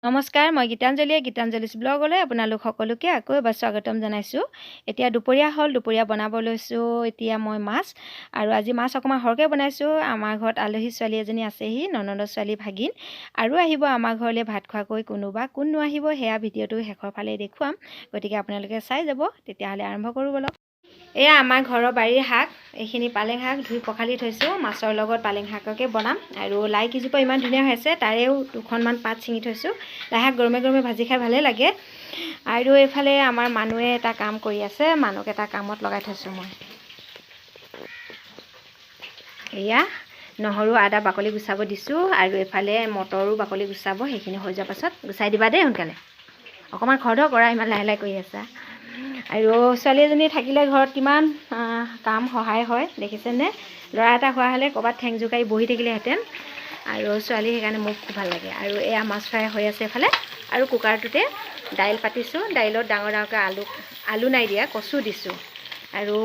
নমস্কাৰ, মই গীতাঞ্জলিছ ব্লগলৈ আপোনালোক সকলোকে আকৌ এবাৰ স্বাগতম জনাইছোঁ। এতিয়া দুপৰীয়া হ'ল, দুপৰীয়া বনাব লৈছোঁ এতিয়া মই মাছ। আৰু আজি মাছ অকণমান সৰহকৈ বনাইছোঁ। আমাৰ ঘৰত আলহী ছোৱালী এজনী আছেহি, ননন্দৰ ছোৱালী ভাগিন, আৰু আহিব আমাৰ ঘৰলৈ ভাত খোৱাকৈ কোনোবা কোননো আহিব সেয়া ভিডিঅ'টো শেষৰ ফালে দেখুৱাম। গতিকে আপোনালোকে চাই যাব। তেতিয়াহ'লে আৰম্ভ কৰোঁ বলক। এয়া আমাৰ ঘৰৰ বাৰীৰ শাক, এইখিনি পালেং শাক ধুই পখালি থৈছোঁ। মাছৰ লগত পালেং শাককে বনাম। আৰু লাই কেইজোপা ইমান ধুনীয়া হৈছে, তাৰেও দুখনমান পাত ছিঙি থৈছোঁ। লাই শাক গৰমে গৰমে ভাজি খাই ভালেই লাগে। আৰু এইফালে আমাৰ মানুহে এটা কাম কৰি আছে, মানুহক এটা কামত লগাই থৈছোঁ মই। এয়া নহৰু আদা বাকলি গুচাব দিছোঁ, আৰু এইফালে মটৰো বাকলি গুচাব। সেইখিনি হৈ যোৱাৰ পাছত গুচাই দিবা দেই সোনকালে। অকণমান খৰধৰ কৰা, ইমান লাহে লাহে কৰি আছা। আৰু ছোৱালী এজনী থাকিলে ঘৰত কিমান কাম সহায় হয় দেখিছেনে। ল'ৰা এটা হোৱা হ'লে ক'ৰবাত ঠেং জোকাৰি বহি থাকিলেহেঁতেন। আৰু ছোৱালী সেইকাৰণে মোক খুব ভাল লাগে। আৰু এয়া মাছ ফ্ৰাই হৈ আছে এফালে, আৰু কুকাৰটোতে দাইল পাতিছোঁ। দাইলত ডাঙৰ ডাঙৰকৈ আলু নাই দিয়া, কচু দিছোঁ। আৰু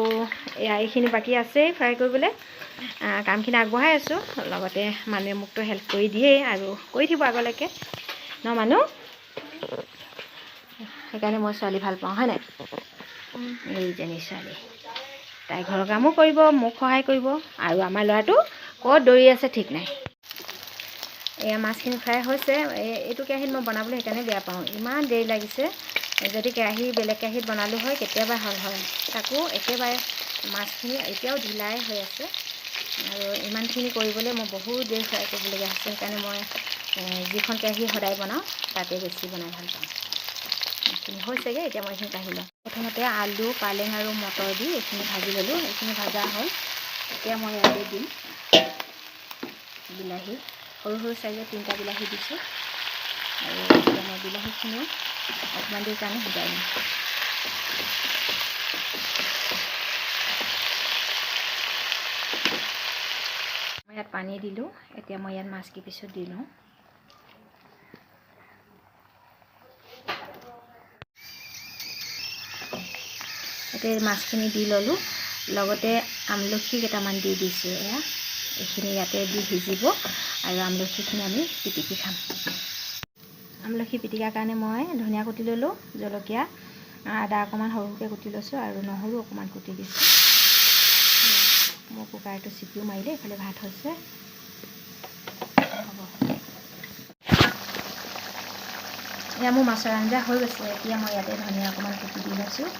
এয়া এইখিনি বাকী আছেই ফ্ৰাই কৰিবলৈ। কামখিনি আগবঢ়াই আছোঁ। লগতে মানুহে মোকতো হেল্প কৰি দিয়েই, আৰু কৰি দিব আগলৈকে ন মানুহ। সেইকাৰণে মই ছোৱালী ভাল পাওঁ, হয় নাই। এইজনী ছোৱালী, তাই ঘৰৰ কামো কৰিব, মোক সহায় কৰিব। আৰু আমাৰ ল'ৰাটো ক'ত দৌৰি আছে ঠিক নাই। এয়া মাছখিনি ফ্ৰাই হৈছে। এইটো কেৰাহীত মই বনাবলৈ সেইকাৰণে বেয়া পাওঁ, ইমান দেৰি লাগিছে। যদি বেলেগ কেৰাহীত বনালোঁ হয় কেতিয়াবা হ'ল হয়। তাকো একেবাৰে মাছখিনি এতিয়াও ঢিলাই হৈ আছে। আৰু ইমানখিনি কৰিবলৈ মই বহুত দেৰি ফ্ৰাই কৰিবলগীয়া হৈছে। সেইকাৰণে মই যিখন কেৰাহী সদায় বনাওঁ তাতে বেছি বনাই ভাল পাওঁ। এইখিনি হৈছেগৈ, এতিয়া মই এইখিনি কাঢ়ি লওঁ। প্ৰথমতে আলু, পালেং আৰু মটৰ দি এইখিনি ভাজি ল'লোঁ। এইখিনি ভাজা হ'ল। এতিয়া মই ইয়াতে দিম বিলাহী, সৰু সৰু চাইজৰ 3টা বিলাহী দিছোঁ। আৰু এতিয়া মই বিলাহীখিনিও অকণমান দেৰি কাৰণে সিজাই লওঁ। মই ইয়াত পানী দিলোঁ। এতিয়া মই ইয়াত মাছ কেইপিছত দি লওঁ। এতিয়া মাছখিনি দি ল'লোঁ, লগতে আমলখি কেইটামান দি দিছোঁ। এইখিনি ইয়াতে দি সিজিব, আৰু আমলখিখিনি আমি পিটিকি খাম। আমলখি পিটিকাৰ কাৰণে মই ধনিয়া কুটি ল'লোঁ, জলকীয়া, আদা অকণমান সৰুকৈ কুটি লৈছোঁ, আৰু নহৰু অকণমান কুটি দিছোঁ। মই কুকাৰটো চিটিও মাৰিলে, এইফালে ভাত হৈছে। হ'ব, এয়া মোৰ মাছৰ আঞ্জা হৈ গৈছে। এতিয়া মই ইয়াতে ধনিয়া অকণমান কুটি দি লৈছোঁ।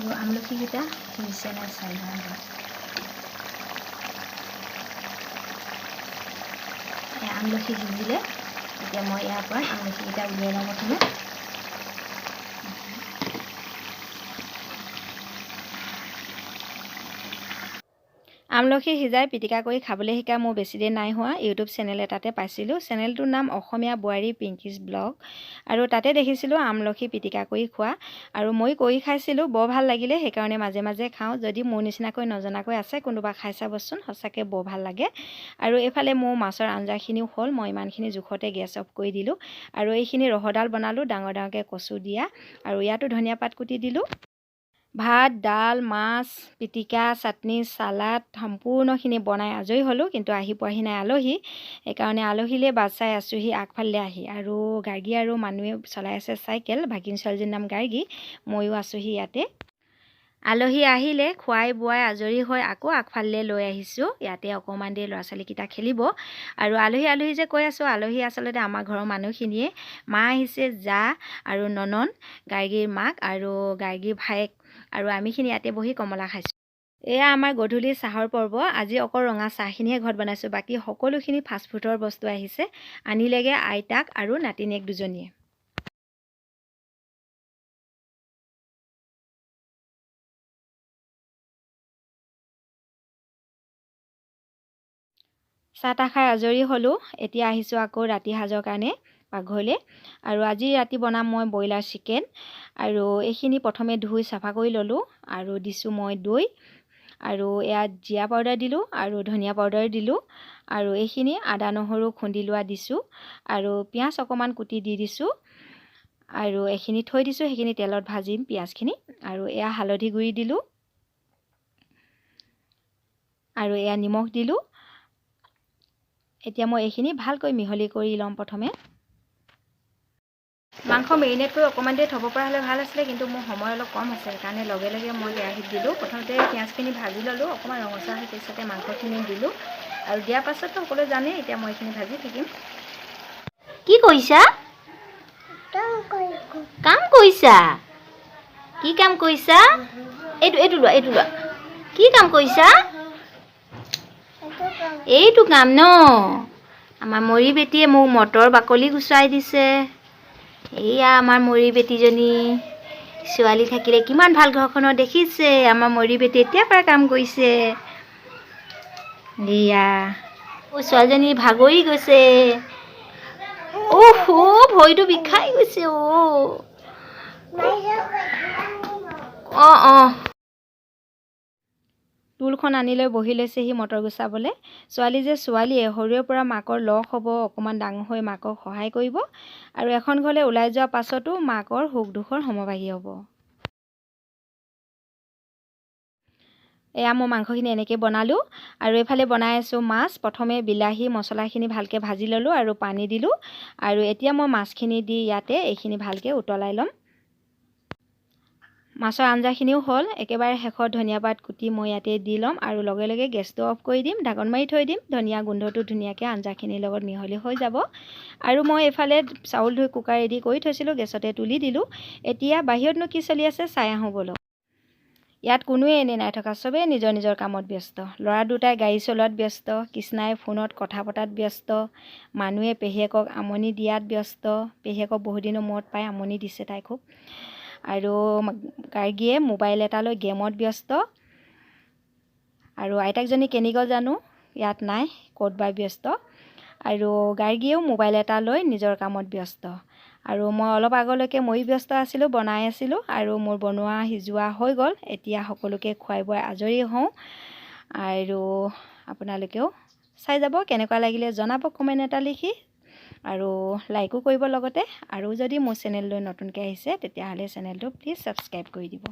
আৰু আমলখিকেইটা সিজিছে নাই চাই লওঁ। আমলখি সিজিলে, এতিয়া মই ইয়াৰ পৰা আমলখিকেইটা উলিয়াই লওঁ প্ৰথমে। আমলখি সিজাই পিটিকা কৰি খাবলৈ শিকা মোৰ বেছি দিন নাই হোৱা। ইউটিউব চেনেল এটাতে পাইছিলোঁ। চেনেলটোৰ নাম অসমীয়া বোৱাৰী পিংকিজ ব্লগ। আৰু তাতে দেখিছিলোঁ আমলখি পিটিকা কৰি খোৱা, আৰু মই কৰি খাইছিলোঁ, বৰ ভাল লাগিলে। সেইকাৰণে মাজে মাজে খাওঁ। যদি মোৰ নিচিনাকৈ নজনাকৈ আছে কোনোবা, খাই চাবচোন, সঁচাকৈ বৰ ভাল লাগে। আৰু এইফালে মোৰ মাছৰ আঞ্জাখিনিও হ'ল। মই ইমানখিনি জোখতে গেছ অফ কৰি দিলোঁ। আৰু এইখিনি ৰহডাল বনালোঁ, ডাঙৰ ডাঙৰকৈ কচু দিয়া, আৰু ইয়াতো ধনিয়া পাত কুটি দিলোঁ। ভাত, ডাল, মাছ, পিটিকা, চাটনি, চালাড সম্পূৰ্ণখিনি বনাই আজৰি হ'লোঁ। কিন্তু আহি পোৱাহি নাই আলহী। সেইকাৰণে আলহীলৈ বাট চাই আছোঁহি আগফালে আহি। আৰু গাৰ্গী আৰু মানুহে চলাই আছে চাইকেল। ভাগিন ছোৱালীজনীৰ নাম গাৰ্গী। ময়ো আছোঁহি ইয়াতে। আলহী আহিলে খুৱাই বোৱাই আজৰি হৈ আকৌ আগফালে লৈ আহিছোঁ। ইয়াতে অকণমান দেৰি ল'ৰা ছোৱালীকেইটা খেলিব। আৰু আলহী যে কৈ আছোঁ, আলহী আচলতে আমাৰ ঘৰৰ মানুহখিনিয়ে। মা আহিছে, জা আৰু ননন, গাৰ্গীৰ মাক আৰু গাৰ্গীৰ ভায়েক, আৰু আমিখিনি ইয়াতে বহি কমলা খাইছোঁ। এয়া আমাৰ গধূলি চাহৰ পৰ্ব। আজি অকল ৰঙা চাহখিনিহে ঘৰত বনাইছোঁ, বাকী সকলোখিনি ফাষ্টফুডৰ বস্তু আহিছে। আনিলেগৈ আইতাক আৰু নাতিনীয়েক দুজনীয়ে। চাহ তাহ খাই আজৰি হ'লোঁ। এতিয়া আহিছোঁ আকৌ ৰাতি সাজৰ কাৰণে পাকঘৰলৈ। আৰু আজি ৰাতি বনাম মই ব্ৰইলাৰ চিকেন। আৰু এইখিনি প্ৰথমে ধুই চাফা কৰি ল'লোঁ, আৰু দিছোঁ মই দৈ, আৰু ইয়াত জিৰা পাউডাৰ দিলোঁ, আৰু ধনিয়া পাউডাৰ দিলোঁ, আৰু এইখিনি আদা নহৰু খুন্দি লোৱা দিছোঁ, আৰু পিঁয়াজ অকণমান কুটি দি দিছোঁ। আৰু এইখিনি থৈ দিছোঁ, সেইখিনি তেলত ভাজিম পিঁয়াজখিনি। আৰু এয়া হালধি গুড়ি দিলোঁ আৰু এয়া নিমখ দিলোঁ। এতিয়া মই এইখিনি ভালকৈ মিহলি কৰি ল'ম। প্ৰথমে মাংস মেৰিনেট কৰি অকণমান দেৰি থ'ব পৰা হ'লে ভাল আছিলে, কিন্তু মোৰ সময় অলপ কম আছে, সেইকাৰণে লগে লগে মই কেৰাহীত দিলোঁ। প্ৰথমতে পিঁয়াজখিনি ভাজি ল'লোঁ, অকণমান ৰঙচুৱা হৈ পিছতে মাংসখিনি দিলোঁ আৰু দিয়াৰ পাছততো সকলোৱে জানেই। এতিয়া মই এইখিনি ভাজি থাকিম। কি কৰিছা? কাম কৰিছা? কি কাম কৰিছা? এইটো লোৱা। কি কাম কৰিছা? এইটো কাম ন? আমাৰ মৰি বেটীয়ে মোক মটৰ বাকলি গুচাই দিছে। এইয়া আমাৰ মৰি বেটীজনী। ছোৱালী থাকিলে কিমান ভাল ঘৰখনত দেখিছে। আমাৰ মৰি বেটী এতিয়াৰ পৰা কাম কৰিছে। এয়া ছোৱালীজনী ভাগৰি গৈছে। ভৰিটো বিষাই গৈছে। টুলখন আনি লৈ বহি লৈছেহি মটৰ গুচাবলৈ। ছোৱালী যে ছোৱালীয়ে, সৰুৰে পৰা মাকৰ লগ হ'ব, অকণমান ডাঙৰ হৈ মাকক সহায় কৰিব আৰু এখন ঘৰলৈ ওলাই যোৱাৰ পাছতো মাকৰ সুখ দুখৰ সমভাগী হ'ব। এয়া মই মাংসখিনি এনেকৈ বনালোঁ আৰু এইফালে বনাই আছোঁ মাছ। প্ৰথমে বিলাহী মছলাখিনি ভালকৈ ভাজি ল'লোঁ আৰু পানী দিলোঁ আৰু এতিয়া মই মাছখিনি দি ইয়াতে এইখিনি ভালকৈ উতলাই ল'ম। মাছৰ আঞ্জাখিনিও হ'ল। একেবাৰে শেষত ধনিয়া পাত কুটি মই ইয়াতে দি ল'ম আৰু লগে লগে গেছটো অফ কৰি দিম, ঢাকন মাৰি থৈ দিম। ধনিয়া গোন্ধটো ধুনীয়াকৈ আঞ্জাখিনিৰ লগত মিহলি হৈ যাব। আৰু মই এইফালে চাউল ধুই কুকাৰ ৰেডি কৰি থৈছিলোঁ, গেছতে তুলি দিলোঁ। এতিয়া বাহিৰতনো কি চলি আছে চাই আহোঁ ব'লক। ইয়াত কোনোৱে এনেই নাই থকা, চবেই নিজৰ নিজৰ কামত ব্যস্ত। ল'ৰা দুটাই গাড়ী চলোৱাত ব্যস্ত, কৃষ্ণাই ফোনত কথা পতাত ব্যস্ত, মানুহে পেহীয়েকক আমনি দিয়াত ব্যস্ত। পেহীয়েকক বহুদিনৰ মূৰত পাই আমনি দিছে তাই খুব। আৰু গাৰ্গীয়ে মোবাইল এটা লৈ গেমত ব্যস্ত। আৰু আইতাকজনী কেনি গ'ল জানো, ইয়াত নাই, ক'ত বা ব্যস্ত। আৰু গাৰ্গীয়েও মোবাইল এটা লৈ নিজৰ কামত ব্যস্ত। আৰু মই অলপ আগলৈকে ময়ো ব্যস্ত আছিলোঁ, বনাই আছিলোঁ আৰু মোৰ বনোৱা সিজোৱা হৈ গ'ল। এতিয়া সকলোকে খুৱাই বুৱাই আজৰি হওঁ আৰু আপোনালোকেও চাই যাব। কেনেকুৱা লাগিলে জনাব কমেণ্ট এটা লিখি আৰু লাইকো কৰিব লগতে। আৰু যদি মোৰ চেনেললৈ নতুনকৈ আহিছে তেতিয়াহ'লে চেনেলটো প্লিজ ছাবস্ক্ৰাইব কৰি দিব।